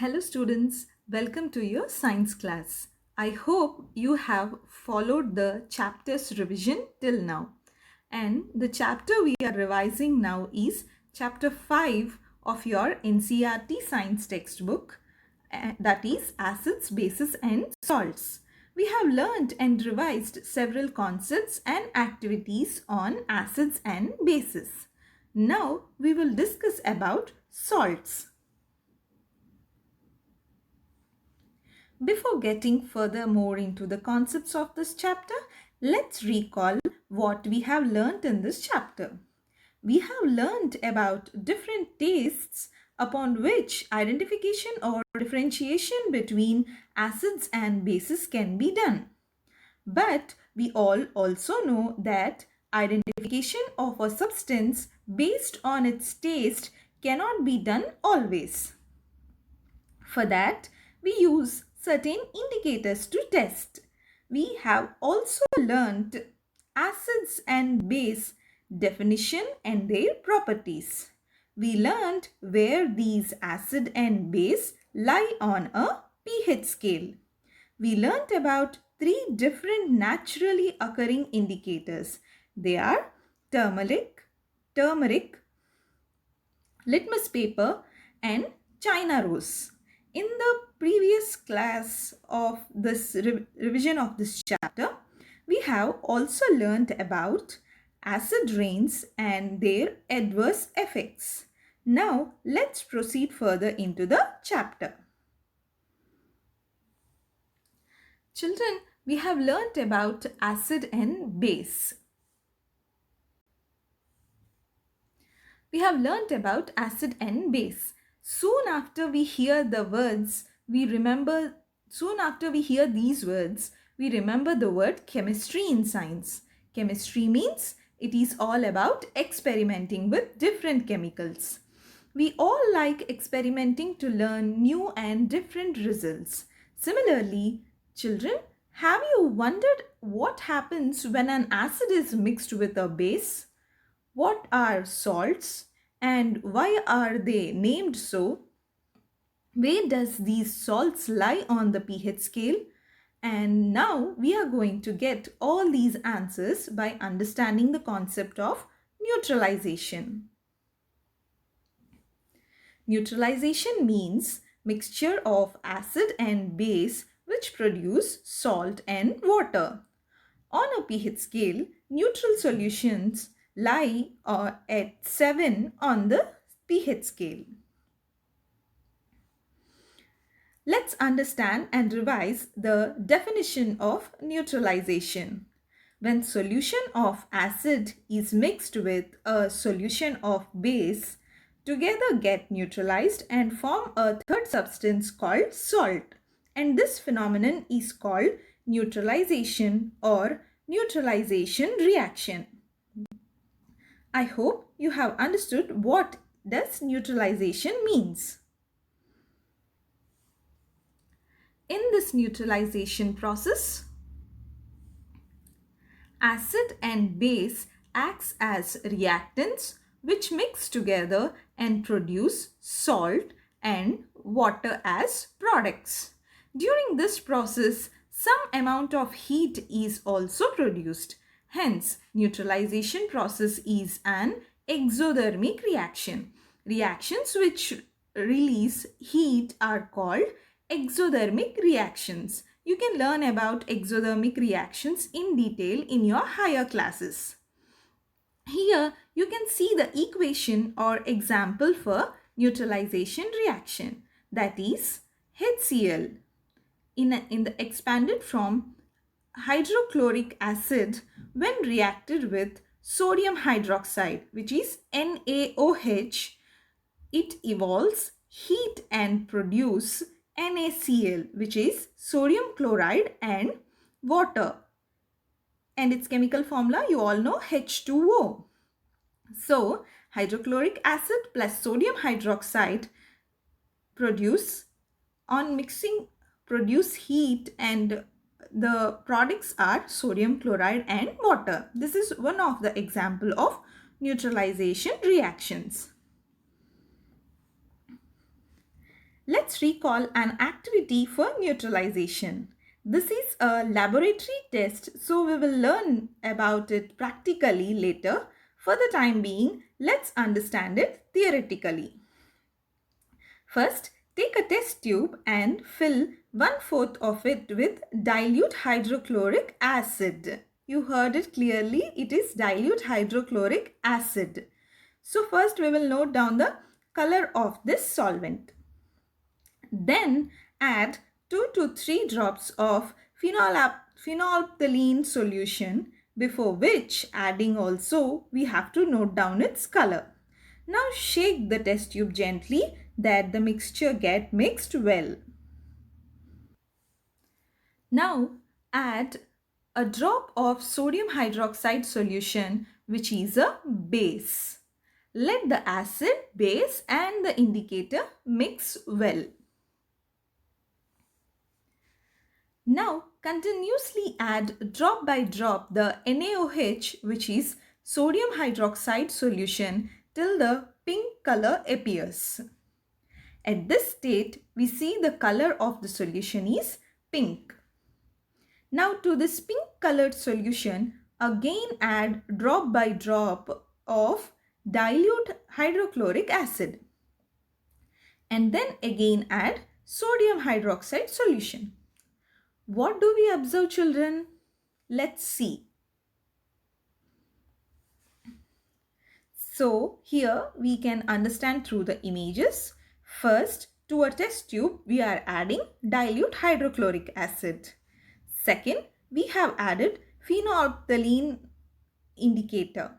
Hello students, welcome to your science class. I hope you have followed the chapter's revision till now. And the chapter we are revising now is chapter 5 of your NCERT science textbook, that is acids, bases and salts. We have learned and revised several concepts and activities on acids and bases. Now we will discuss about salts. Before getting further more into the concepts of this chapter, let's recall what we have learnt in this chapter. We have learnt about different tastes upon which identification or differentiation between acids and bases can be done. But we all also know that identification of a substance based on its taste cannot be done always. For that, we use certain indicators to test. We have also learnt acids and base definition and their properties. We learnt where these acid and base lie on a pH scale. We learnt about three different naturally occurring indicators. They are turmeric, litmus paper and China rose. In the previous class of this revision of this chapter, we have also learnt about acid rains and their adverse effects. Now, let's proceed further into the chapter. Children, we have learnt about acid and base. We have learnt about acid and base. Soon after we hear these words, we remember the word chemistry in science. Chemistry means it is all about experimenting with different chemicals. We all like experimenting to learn new and different results. Similarly, children, have you wondered what happens when an acid is mixed with a base? What are salts and why are they named so? Where does these salts lie on the pH scale? And now we are going to get all these answers by understanding the concept of neutralization. Neutralization means mixture of acid and base which produce salt and water. On a pH scale, neutral solutions lie at 7 on the pH scale. Let's understand and revise the definition of neutralization. When solution of acid is mixed with a solution of base, together get neutralized and form a third substance called salt. And this phenomenon is called neutralization or neutralization reaction. I hope you have understood what does neutralization means. In this neutralization process, acid and base acts as reactants which mix together and produce salt and water as products. During this process, some amount of heat is also produced. Hence, neutralization process is an exothermic reaction. Reactions which release heat are called exothermic reactions. You can learn about exothermic reactions in detail in your higher classes. Here you can see the equation or example for neutralization reaction, that is HCl in the expanded form hydrochloric acid when reacted with sodium hydroxide, which is NaOH, it evolves heat and produce NaCl, which is sodium chloride and water. And its chemical formula you all know, H2O. So hydrochloric acid plus sodium hydroxide produce heat and the products are sodium chloride and water. This is one of the example of neutralization reactions. Let's recall an activity for neutralization. This is a laboratory test, so we will learn about it practically later. For the time being, let's understand it theoretically. First, take a test tube and fill 1/4 of it with dilute hydrochloric acid. You heard it clearly, it is dilute hydrochloric acid. So first we will note down the color of this solvent. Then add 2 to 3 drops of phenolphthalein solution, before which adding also we have to note down its color. Now shake the test tube gently that the mixture get mixed well. Now add a drop of sodium hydroxide solution, which is a base. Let the acid, base and the indicator mix well. Now continuously add drop by drop the NaOH, which is sodium hydroxide solution, till the pink color appears. At this state, we see the color of the solution is pink. Now to this pink colored solution, again add drop by drop of dilute hydrochloric acid. And then again add sodium hydroxide solution. What do we observe, children? Let's see. So here we can understand through the images. First, to a test tube, we are adding dilute hydrochloric acid. Second, we have added phenolphthalein indicator.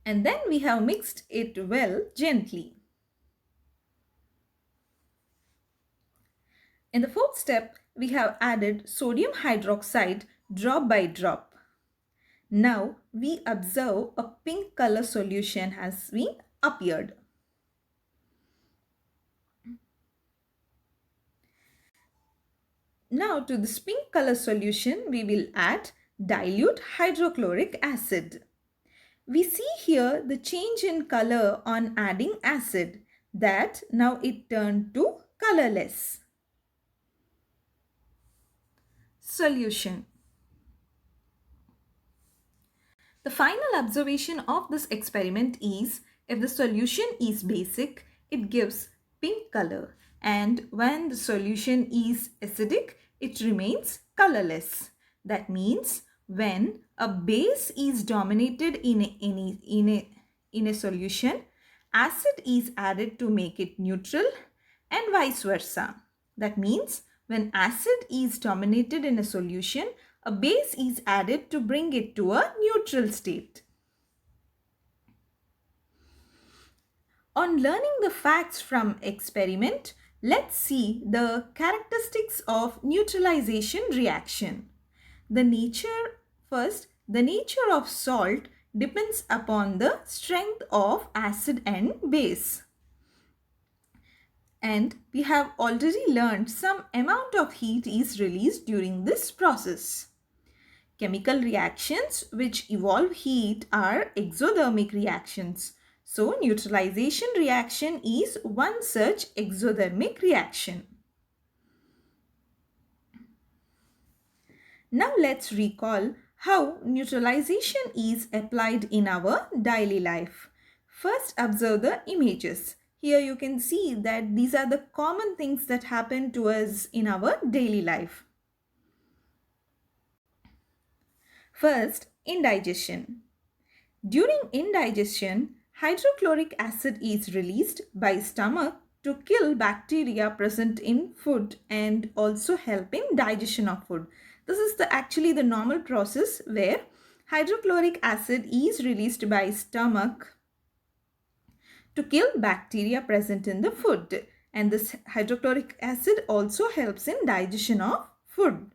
And then we have mixed it well gently. In the fourth step, we have added sodium hydroxide drop by drop. Now we observe a pink color solution has been appeared. Now to this pink color solution, we will add dilute hydrochloric acid. We see here the change in color on adding acid, that now it turned to colorless. Solution. The final observation of this experiment is, if the solution is basic, it gives pink color, and when the solution is acidic, it remains colorless. That means when a base is dominated in a solution, acid is added to make it neutral, and vice versa. That means when acid is dominated in a solution, a base is added to bring it to a neutral state. On learning the facts from experiment, let's see the characteristics of neutralization reaction. The nature of salt depends upon the strength of acid and base. And we have already learned some amount of heat is released during this process. Chemical reactions which evolve heat are exothermic reactions. So neutralization reaction is one such exothermic reaction. Now let's recall how neutralization is applied in our daily life. First, observe the images. Here you can see that these are the common things that happen to us in our daily life. First, indigestion. During indigestion, hydrochloric acid is released by stomach to kill bacteria present in food and also help in digestion of food. This is actually the normal process where hydrochloric acid is released by stomach to kill bacteria present in the food, and this hydrochloric acid also helps in digestion of food.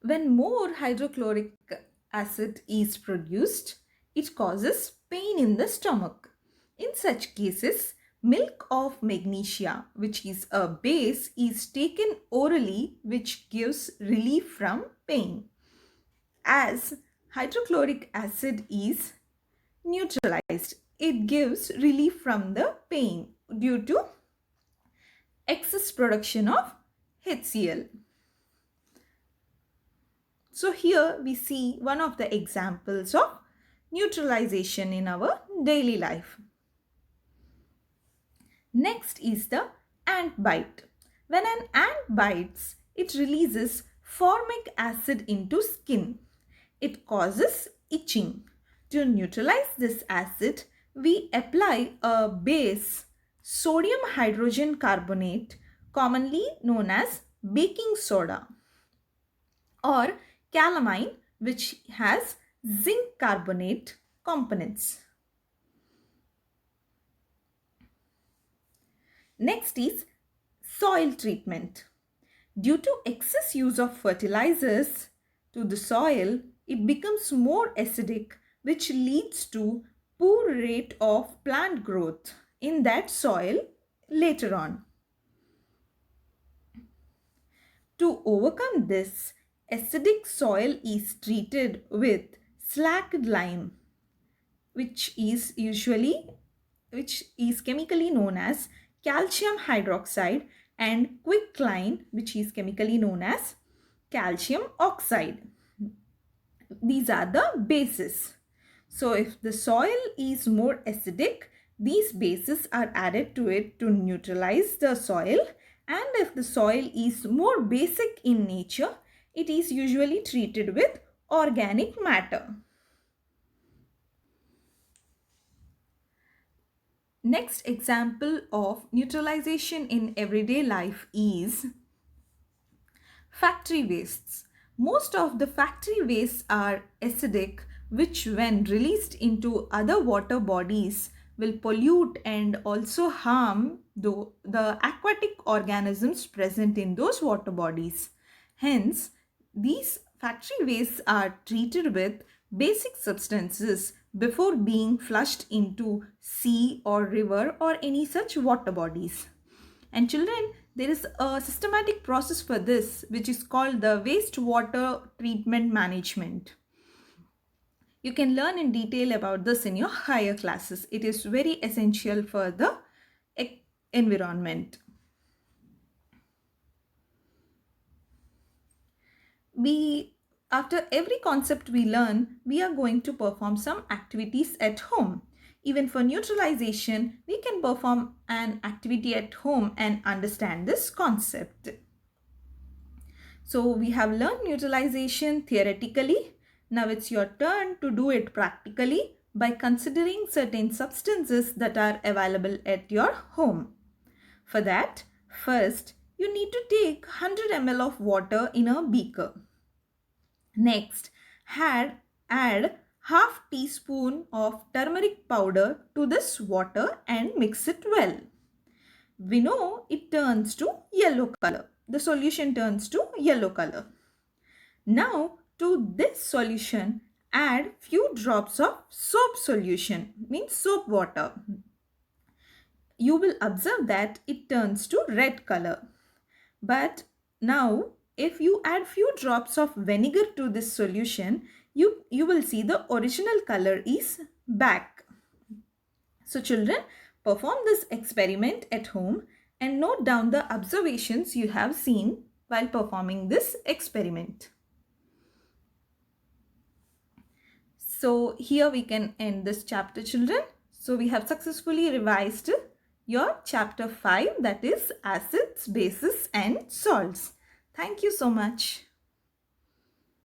When more hydrochloric acid is produced, it causes pain in the stomach. In such cases, milk of magnesia, which is a base, is taken orally, which gives relief from pain. As hydrochloric acid is neutralized. It gives relief from the pain due to excess production of HCl. So here we see one of the examples of neutralization in our daily life. Next is the ant bite. When an ant bites, it releases formic acid into skin. It causes itching. To neutralize this acid, we apply a base, sodium hydrogen carbonate, commonly known as baking soda, or calamine, which has zinc carbonate components. Next is soil treatment. Due to excess use of fertilizers to the soil, it becomes more acidic, which leads to poor rate of plant growth in that soil later on. To overcome this, acidic soil is treated with slaked lime, which is chemically known as calcium hydroxide, and quicklime, which is chemically known as calcium oxide. These are the bases. So if the soil is more acidic, these bases are added to it to neutralize the soil, and if the soil is more basic in nature, it is usually treated with organic matter. Next example of neutralization in everyday life is factory wastes. Most of the factory wastes are acidic, which when released into other water bodies will pollute and also harm the aquatic organisms present in those water bodies. Hence, these factory wastes are treated with basic substances before being flushed into sea or river or any such water bodies. And children, there is a systematic process for this, which is called the wastewater treatment management. You can learn in detail about this in your higher classes. It is very essential for the environment. After every concept we learn, we are going to perform some activities at home. Even for neutralization, we can perform an activity at home and understand this concept. So we have learned neutralization theoretically. Now it's your turn to do it practically by considering certain substances that are available at your home. For that, first you need to take 100 ml of water in a beaker. Next, add half teaspoon of turmeric powder to this water and mix it well. We know it turns to yellow color. The solution turns to yellow color. Now to this solution, add few drops of soap solution, means soap water. You will observe that it turns to red color. But now if you add few drops of vinegar to this solution, you will see the original color is back. So children, perform this experiment at home and note down the observations you have seen while performing this experiment. So here we can end this chapter, children. So we have successfully revised your chapter 5, that is acids, bases and salts. Thank you so much.